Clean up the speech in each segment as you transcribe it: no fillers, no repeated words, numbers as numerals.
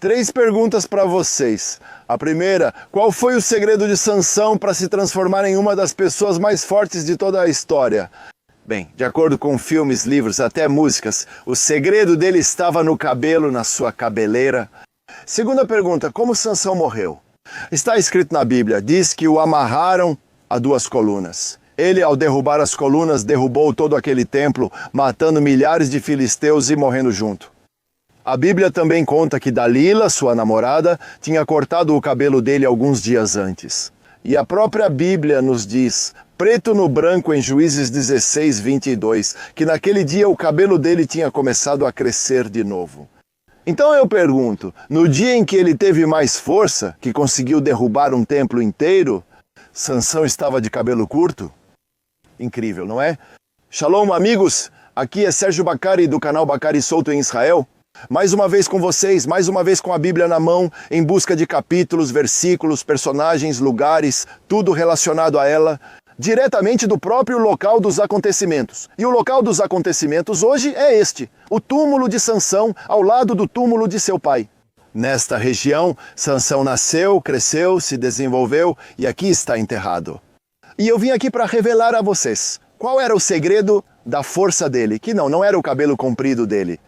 3 perguntas para vocês. A primeira, qual foi o segredo de Sansão para se transformar em uma das pessoas mais fortes de toda a história? Bem, de acordo com filmes, livros, até músicas, o segredo dele estava no cabelo, na sua cabeleira. Segunda pergunta, como Sansão morreu? Está escrito na Bíblia, diz que o amarraram a 2 colunas. Ele, ao derrubar as colunas, derrubou todo aquele templo, matando milhares de filisteus e morrendo junto. A Bíblia também conta que Dalila, sua namorada, tinha cortado o cabelo dele alguns dias antes. E a própria Bíblia nos diz, preto no branco em Juízes 16, 22, que naquele dia o cabelo dele tinha começado a crescer de novo. Então eu pergunto, no dia em que ele teve mais força, que conseguiu derrubar um templo inteiro, Sansão estava de cabelo curto? Incrível, não é? Shalom, amigos! Aqui é Sérgio Bacari do canal Bacari Solto em Israel. Mais uma vez com vocês, mais uma vez com a Bíblia na mão, em busca de capítulos, versículos, personagens, lugares, tudo relacionado a ela, diretamente do próprio local dos acontecimentos. E o local dos acontecimentos hoje é este, o túmulo de Sansão, ao lado do túmulo de seu pai. Nesta região, Sansão nasceu, cresceu, se desenvolveu e aqui está enterrado. E eu vim aqui para revelar a vocês qual era o segredo da força dele, que não era o cabelo comprido dele.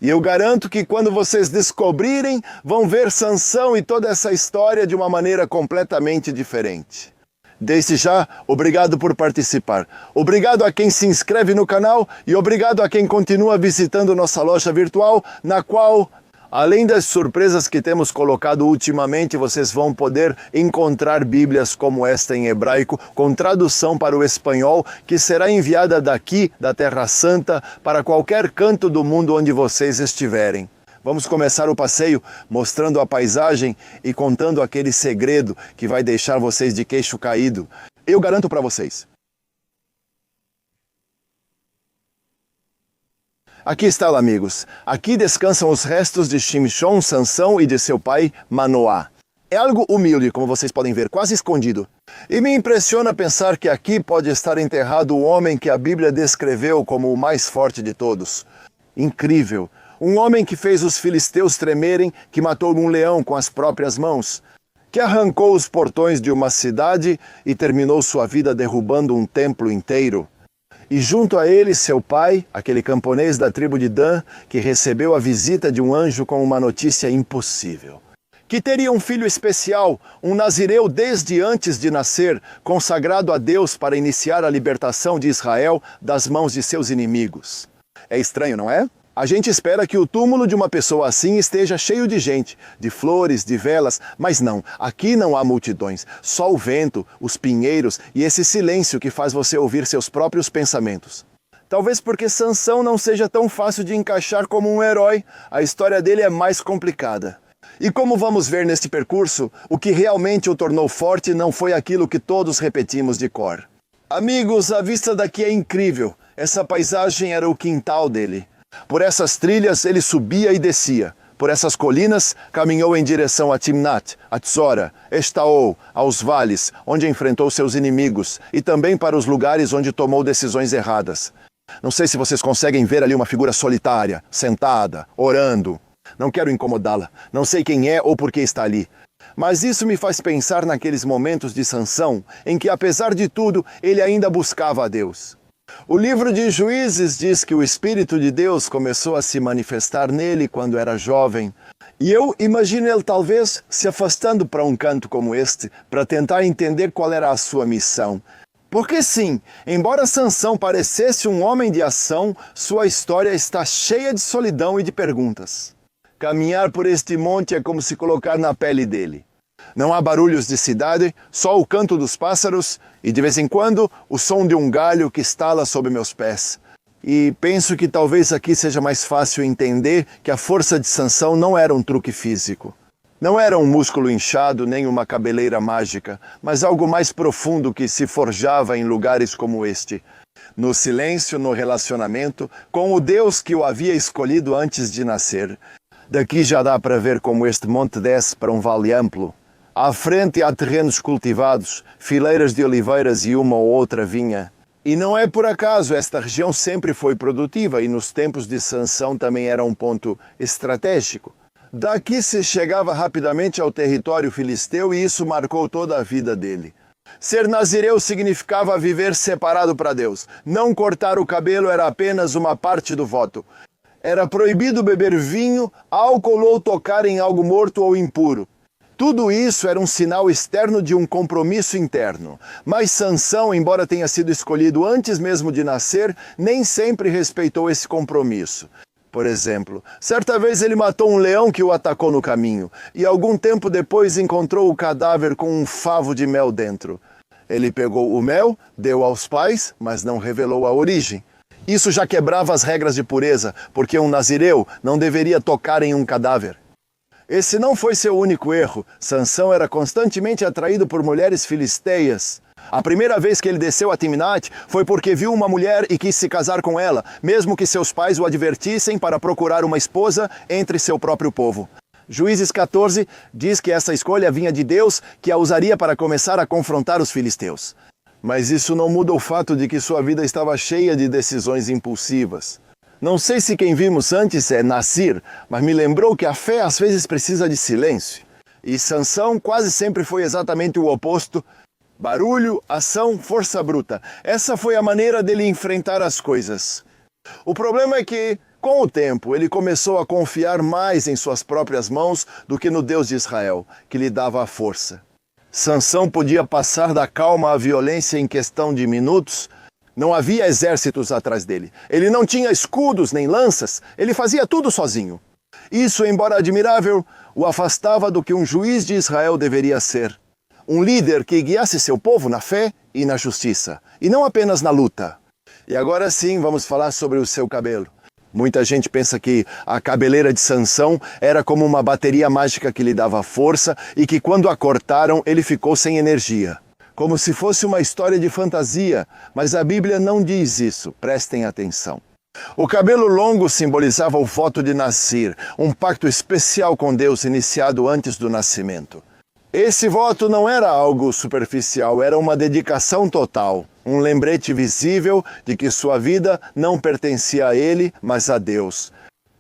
E eu garanto que quando vocês descobrirem, vão ver Sansão e toda essa história de uma maneira completamente diferente. Desde já, obrigado por participar. Obrigado a quem se inscreve no canal e obrigado a quem continua visitando nossa loja virtual, na qual, além das surpresas que temos colocado ultimamente, vocês vão poder encontrar Bíblias como esta em hebraico, com tradução para o espanhol, que será enviada daqui, da Terra Santa, para qualquer canto do mundo onde vocês estiverem. Vamos começar o passeio mostrando a paisagem e contando aquele segredo que vai deixar vocês de queixo caído. Eu garanto para vocês. Aqui está, amigos. Aqui descansam os restos de Shimshon, Sansão e de seu pai, Manoá. É algo humilde, como vocês podem ver, quase escondido. E me impressiona pensar que aqui pode estar enterrado o homem que a Bíblia descreveu como o mais forte de todos. Incrível! Um homem que fez os filisteus tremerem, que matou um leão com as próprias mãos, que arrancou os portões de uma cidade e terminou sua vida derrubando um templo inteiro. E junto a ele, seu pai, aquele camponês da tribo de Dan, que recebeu a visita de um anjo com uma notícia impossível. Que teria um filho especial, um nazireu desde antes de nascer, consagrado a Deus para iniciar a libertação de Israel das mãos de seus inimigos. É estranho, não é? A gente espera que o túmulo de uma pessoa assim esteja cheio de gente, de flores, de velas, mas não, aqui não há multidões, só o vento, os pinheiros e esse silêncio que faz você ouvir seus próprios pensamentos. Talvez porque Sansão não seja tão fácil de encaixar como um herói, a história dele é mais complicada. E como vamos ver neste percurso, o que realmente o tornou forte não foi aquilo que todos repetimos de cor. Amigos, a vista daqui é incrível, essa paisagem era o quintal dele. Por essas trilhas ele subia e descia. Por essas colinas caminhou em direção a Timnat, a Tzora, Estaol, aos vales, onde enfrentou seus inimigos, e também para os lugares onde tomou decisões erradas. Não sei se vocês conseguem ver ali uma figura solitária, sentada, orando. Não quero incomodá-la, não sei quem é ou por que está ali. Mas isso me faz pensar naqueles momentos de Sansão, em que apesar de tudo, ele ainda buscava a Deus. O livro de Juízes diz que o Espírito de Deus começou a se manifestar nele quando era jovem. E eu imagino ele talvez se afastando para um canto como este, para tentar entender qual era a sua missão. Porque sim, embora Sansão parecesse um homem de ação, sua história está cheia de solidão e de perguntas. Caminhar por este monte é como se colocar na pele dele. Não há barulhos de cidade, só o canto dos pássaros e, de vez em quando, o som de um galho que estala sob meus pés. E penso que talvez aqui seja mais fácil entender que a força de Sansão não era um truque físico. Não era um músculo inchado nem uma cabeleira mágica, mas algo mais profundo que se forjava em lugares como este. No silêncio, no relacionamento, com o Deus que o havia escolhido antes de nascer. Daqui já dá para ver como este monte desce para um vale amplo. À frente há terrenos cultivados, fileiras de oliveiras e uma ou outra vinha. E não é por acaso, esta região sempre foi produtiva e nos tempos de Sansão também era um ponto estratégico. Daqui se chegava rapidamente ao território filisteu e isso marcou toda a vida dele. Ser nazireu significava viver separado para Deus. Não cortar o cabelo era apenas uma parte do voto. Era proibido beber vinho, álcool ou tocar em algo morto ou impuro. Tudo isso era um sinal externo de um compromisso interno. Mas Sansão, embora tenha sido escolhido antes mesmo de nascer, nem sempre respeitou esse compromisso. Por exemplo, certa vez ele matou um leão que o atacou no caminho, e algum tempo depois encontrou o cadáver com um favo de mel dentro. Ele pegou o mel, deu aos pais, mas não revelou a origem. Isso já quebrava as regras de pureza, porque um nazireu não deveria tocar em um cadáver. Esse não foi seu único erro. Sansão era constantemente atraído por mulheres filisteias. A primeira vez que ele desceu a Timnate foi porque viu uma mulher e quis se casar com ela, mesmo que seus pais o advertissem para procurar uma esposa entre seu próprio povo. Juízes 14 diz que essa escolha vinha de Deus, que a usaria para começar a confrontar os filisteus. Mas isso não muda o fato de que sua vida estava cheia de decisões impulsivas. Não sei se quem vimos antes é Nasir, mas me lembrou que a fé às vezes precisa de silêncio. E Sansão quase sempre foi exatamente o oposto. Barulho, ação, força bruta. Essa foi a maneira dele enfrentar as coisas. O problema é que, com o tempo, ele começou a confiar mais em suas próprias mãos do que no Deus de Israel, que lhe dava a força. Sansão podia passar da calma à violência em questão de minutos. Não havia exércitos atrás dele. Ele não tinha escudos nem lanças. Ele fazia tudo sozinho. Isso, embora admirável, o afastava do que um juiz de Israel deveria ser. Um líder que guiasse seu povo na fé e na justiça, e não apenas na luta. E agora sim, vamos falar sobre o seu cabelo. Muita gente pensa que a cabeleira de Sansão era como uma bateria mágica que lhe dava força e que quando a cortaram ele ficou sem energia. Como se fosse uma história de fantasia, mas a Bíblia não diz isso, prestem atenção. O cabelo longo simbolizava o voto de Nasir, um pacto especial com Deus iniciado antes do nascimento. Esse voto não era algo superficial, era uma dedicação total, um lembrete visível de que sua vida não pertencia a ele, mas a Deus.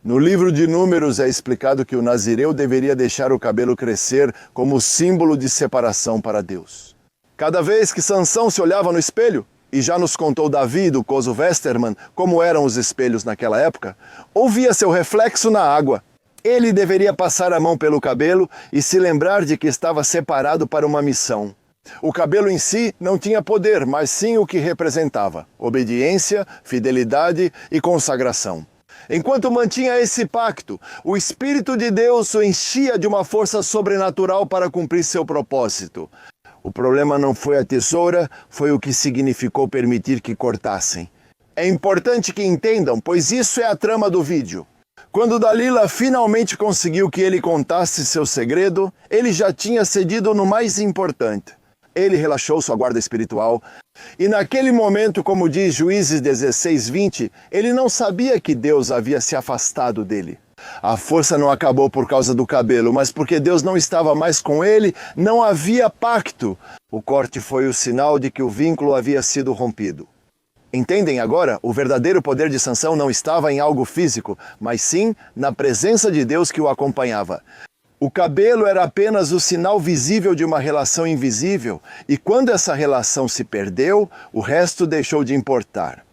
No livro de Números é explicado que o nazireu deveria deixar o cabelo crescer como símbolo de separação para Deus. Cada vez que Sansão se olhava no espelho, e já nos contou Davi do Kozo Westermann como eram os espelhos naquela época, ouvia seu reflexo na água. Ele deveria passar a mão pelo cabelo e se lembrar de que estava separado para uma missão. O cabelo em si não tinha poder, mas sim o que representava: obediência, fidelidade e consagração. Enquanto mantinha esse pacto, o Espírito de Deus o enchia de uma força sobrenatural para cumprir seu propósito. O problema não foi a tesoura, foi o que significou permitir que cortassem. É importante que entendam, pois isso é a trama do vídeo. Quando Dalila finalmente conseguiu que ele contasse seu segredo, ele já tinha cedido no mais importante. Ele relaxou sua guarda espiritual. E naquele momento, como diz Juízes 16:20, ele não sabia que Deus havia se afastado dele. A força não acabou por causa do cabelo, mas porque Deus não estava mais com ele, não havia pacto. O corte foi o sinal de que o vínculo havia sido rompido. Entendem agora? O verdadeiro poder de Sansão não estava em algo físico, mas sim na presença de Deus que o acompanhava. O cabelo era apenas o sinal visível de uma relação invisível, e quando essa relação se perdeu, o resto deixou de importar.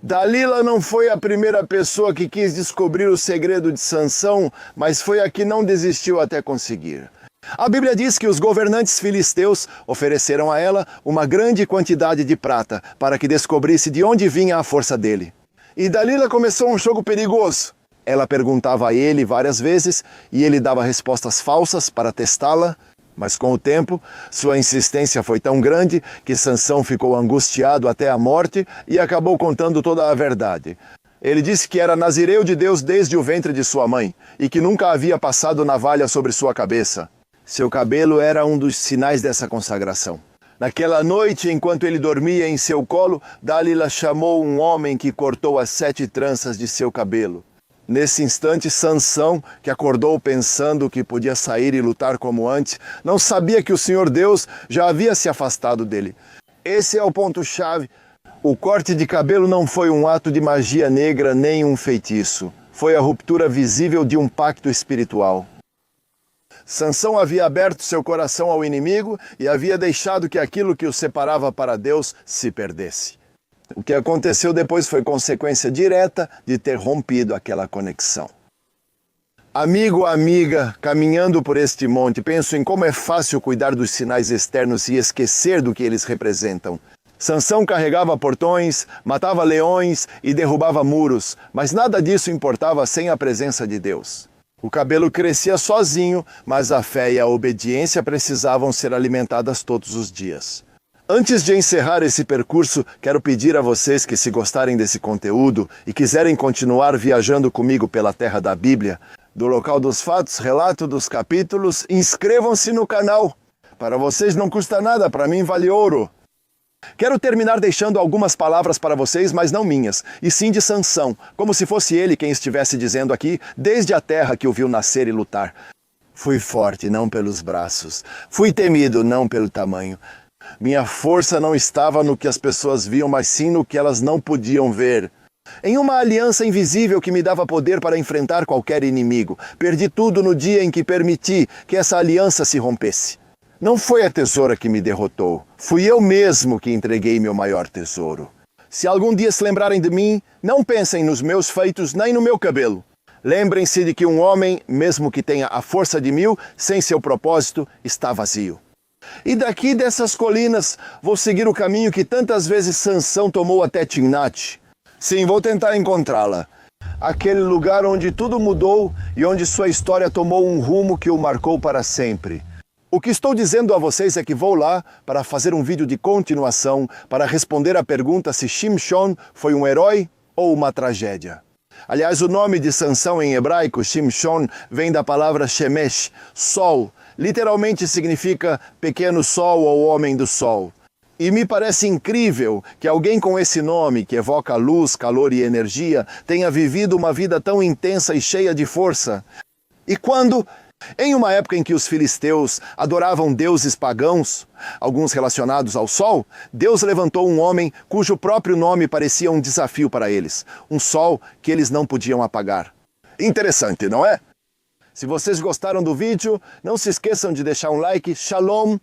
Dalila não foi a primeira pessoa que quis descobrir o segredo de Sansão, mas foi a que não desistiu até conseguir. A Bíblia diz que os governantes filisteus ofereceram a ela uma grande quantidade de prata para que descobrisse de onde vinha a força dele. E Dalila começou um jogo perigoso. Ela perguntava a ele várias vezes e ele dava respostas falsas para testá-la. Mas com o tempo, sua insistência foi tão grande que Sansão ficou angustiado até a morte e acabou contando toda a verdade. Ele disse que era nazireu de Deus desde o ventre de sua mãe e que nunca havia passado navalha sobre sua cabeça. Seu cabelo era um dos sinais dessa consagração. Naquela noite, enquanto ele dormia em seu colo, Dalila chamou um homem que cortou as 7 tranças de seu cabelo. Nesse instante, Sansão, que acordou pensando que podia sair e lutar como antes, não sabia que o Senhor Deus já havia se afastado dele. Esse é o ponto-chave. O corte de cabelo não foi um ato de magia negra nem um feitiço. Foi a ruptura visível de um pacto espiritual. Sansão havia aberto seu coração ao inimigo e havia deixado que aquilo que o separava para Deus se perdesse. O que aconteceu depois foi consequência direta de ter rompido aquela conexão. Amigo, amiga, caminhando por este monte, penso em como é fácil cuidar dos sinais externos e esquecer do que eles representam. Sansão carregava portões, matava leões e derrubava muros, mas nada disso importava sem a presença de Deus. O cabelo crescia sozinho, mas a fé e a obediência precisavam ser alimentadas todos os dias. Antes de encerrar esse percurso, quero pedir a vocês que, se gostarem desse conteúdo e quiserem continuar viajando comigo pela terra da Bíblia, do local dos fatos, relato dos capítulos, inscrevam-se no canal. Para vocês não custa nada, para mim vale ouro. Quero terminar deixando algumas palavras para vocês, mas não minhas, e sim de Sansão, como se fosse ele quem estivesse dizendo aqui, desde a terra que o viu nascer e lutar. Fui forte, não pelos braços. Fui temido, não pelo tamanho. Minha força não estava no que as pessoas viam, mas sim no que elas não podiam ver. Em uma aliança invisível que me dava poder para enfrentar qualquer inimigo. Perdi tudo no dia em que permiti que essa aliança se rompesse. Não foi a tesoura que me derrotou. Fui eu mesmo que entreguei meu maior tesouro. Se algum dia se lembrarem de mim, não pensem nos meus feitos nem no meu cabelo. Lembrem-se de que um homem, mesmo que tenha a força de 1000, sem seu propósito, está vazio. E daqui dessas colinas, vou seguir o caminho que tantas vezes Sansão tomou até Timnate. Sim, vou tentar encontrá-la. Aquele lugar onde tudo mudou e onde sua história tomou um rumo que o marcou para sempre. O que estou dizendo a vocês é que vou lá para fazer um vídeo de continuação para responder à pergunta se Shimshon foi um herói ou uma tragédia. Aliás, o nome de Sansão em hebraico, Shimshon, vem da palavra Shemesh, sol. Literalmente significa pequeno sol ou homem do sol. E me parece incrível que alguém com esse nome, que evoca luz, calor e energia, tenha vivido uma vida tão intensa e cheia de força. E quando, em uma época em que os filisteus adoravam deuses pagãos, alguns relacionados ao sol, Deus levantou um homem cujo próprio nome parecia um desafio para eles, um sol que eles não podiam apagar. Interessante, não é? Se vocês gostaram do vídeo, não se esqueçam de deixar um like. Shalom!